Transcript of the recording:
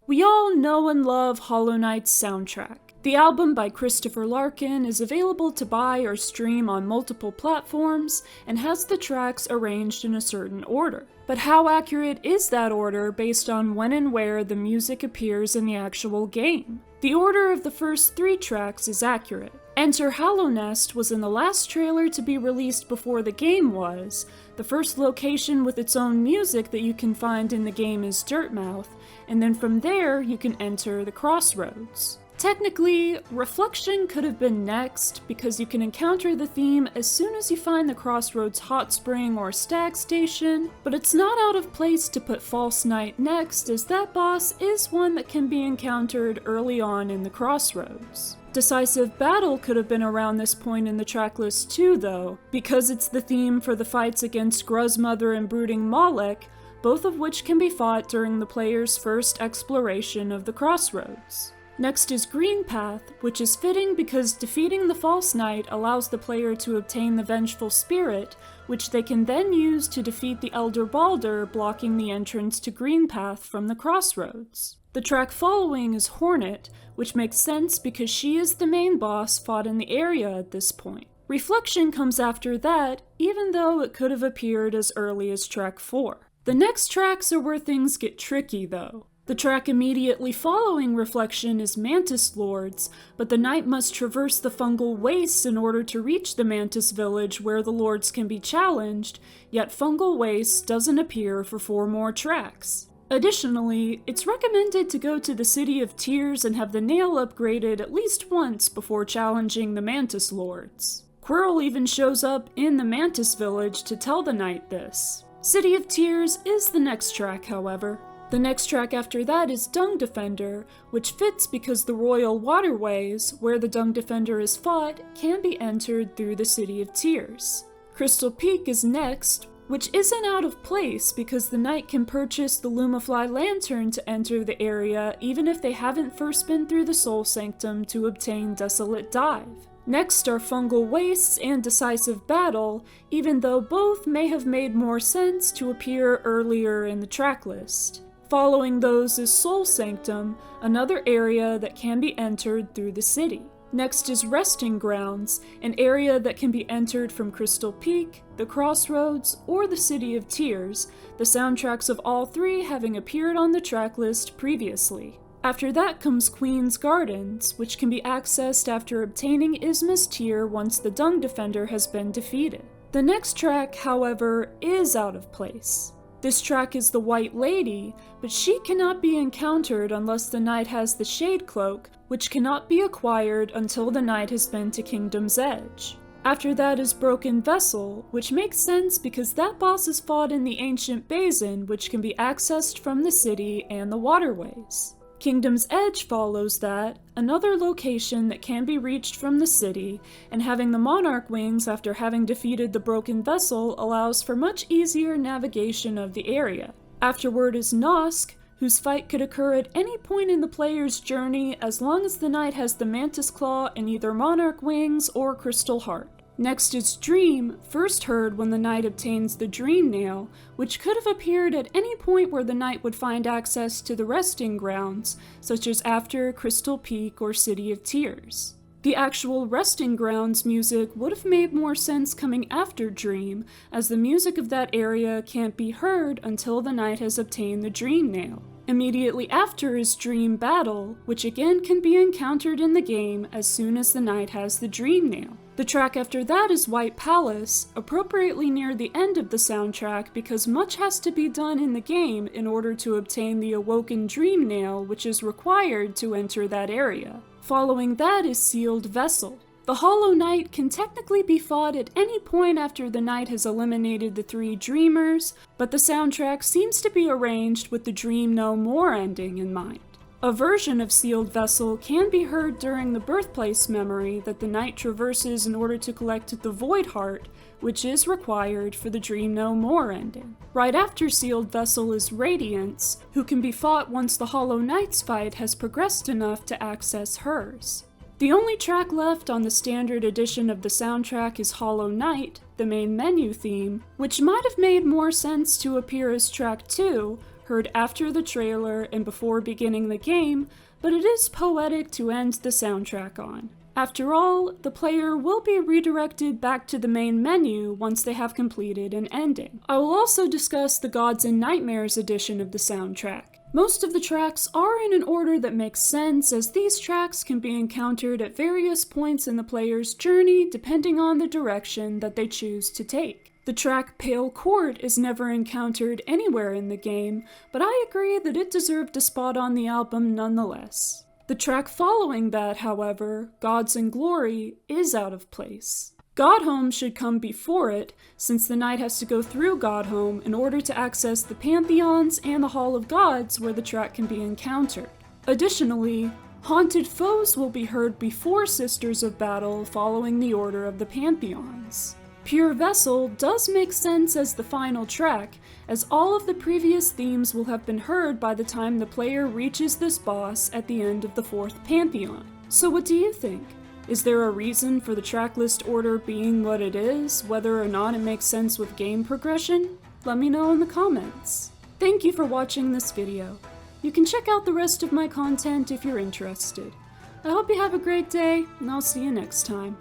We all know and love Hollow Knight's soundtrack. The album by Christopher Larkin is available to buy or stream on multiple platforms and has the tracks arranged in a certain order. But how accurate is that order based on when and where the music appears in the actual game? The order of the first 3 tracks is accurate. Enter Hollow Nest was in the last trailer to be released before the game was. The first location with its own music that you can find in the game is Dirtmouth, and then from there you can enter the Crossroads. Technically, Reflection could have been next, because you can encounter the theme as soon as you find the Crossroads Hot Spring or Stag Station, but it's not out of place to put False Knight next, as that boss is one that can be encountered early on in the Crossroads. Decisive Battle could have been around this point in the tracklist too, though, because it's the theme for the fights against Gruzmother and Brooding Malek, both of which can be fought during the player's first exploration of the Crossroads. Next is Green Path, which is fitting because defeating the False Knight allows the player to obtain the Vengeful Spirit, which they can then use to defeat the Elder Balder, blocking the entrance to Green Path from the Crossroads. The track following is Hornet, which makes sense because she is the main boss fought in the area at this point. Reflection comes after that, even though it could have appeared as early as track 4. The next tracks are where things get tricky, though. The track immediately following Reflection is Mantis Lords, but the knight must traverse the fungal wastes in order to reach the Mantis village where the lords can be challenged, yet fungal wastes doesn't appear for 4 more tracks. Additionally, it's recommended to go to the City of Tears and have the nail upgraded at least once before challenging the Mantis Lords. Quirrell even shows up in the Mantis village to tell the knight this. City of Tears is the next track, however. The next track after that is Dung Defender, which fits because the Royal Waterways, where the Dung Defender is fought, can be entered through the City of Tears. Crystal Peak is next, which isn't out of place because the knight can purchase the Lumafly Lantern to enter the area even if they haven't first been through the Soul Sanctum to obtain Desolate Dive. Next are Fungal Wastes and Decisive Battle, even though both may have made more sense to appear earlier in the tracklist. Following those is Soul Sanctum, another area that can be entered through the city. Next is Resting Grounds, an area that can be entered from Crystal Peak, the Crossroads, or the City of Tears, the soundtracks of all 3 having appeared on the tracklist previously. After that comes Queen's Gardens, which can be accessed after obtaining Isma's Tear once the Dung Defender has been defeated. The next track, however, is out of place. This track is the White Lady, but she cannot be encountered unless the knight has the Shade Cloak, which cannot be acquired until the knight has been to Kingdom's Edge. After that is Broken Vessel, which makes sense because that boss is fought in the Ancient Basin, which can be accessed from the city and the waterways. Kingdom's Edge follows that, another location that can be reached from the city, and having the Monarch Wings after having defeated the Broken Vessel allows for much easier navigation of the area. Afterward is Nosk, whose fight could occur at any point in the player's journey as long as the knight has the Mantis Claw and either Monarch Wings or Crystal Heart. Next is Dream, first heard when the knight obtains the Dream Nail, which could have appeared at any point where the knight would find access to the Resting Grounds, such as after Crystal Peak or City of Tears. The actual Resting Grounds music would have made more sense coming after Dream, as the music of that area can't be heard until the knight has obtained the Dream Nail. Immediately after is Dream Battle, which again can be encountered in the game as soon as the knight has the Dream Nail. The track after that is White Palace, appropriately near the end of the soundtrack because much has to be done in the game in order to obtain the Awoken Dream Nail, which is required to enter that area. Following that is Sealed Vessel. The Hollow Knight can technically be fought at any point after the knight has eliminated the 3 Dreamers, but the soundtrack seems to be arranged with the Dream No More ending in mind. A version of Sealed Vessel can be heard during the Birthplace memory that the knight traverses in order to collect the Void Heart, which is required for the Dream No More ending. Right after Sealed Vessel is Radiance, who can be fought once the Hollow Knight's fight has progressed enough to access hers. The only track left on the standard edition of the soundtrack is Hollow Knight, the main menu theme, which might have made more sense to appear as track 2, heard after the trailer and before beginning the game, but it is poetic to end the soundtrack on. After all, the player will be redirected back to the main menu once they have completed an ending. I will also discuss the Gods and Nightmares edition of the soundtrack. Most of the tracks are in an order that makes sense, as these tracks can be encountered at various points in the player's journey depending on the direction that they choose to take. The track Pale Court is never encountered anywhere in the game, but I agree that it deserved a spot on the album nonetheless. The track following that, however, Gods and Glory, is out of place. Godhome should come before it, since the knight has to go through Godhome in order to access the Pantheons and the Hall of Gods where the track can be encountered. Additionally, Haunted Foes will be heard before Sisters of Battle following the order of the Pantheons. Pure Vessel does make sense as the final track, as all of the previous themes will have been heard by the time the player reaches this boss at the end of the 4th Pantheon. So what do you think? Is there a reason for the tracklist order being what it is, whether or not it makes sense with game progression? Let me know in the comments. Thank you for watching this video. You can check out the rest of my content if you're interested. I hope you have a great day, and I'll see you next time.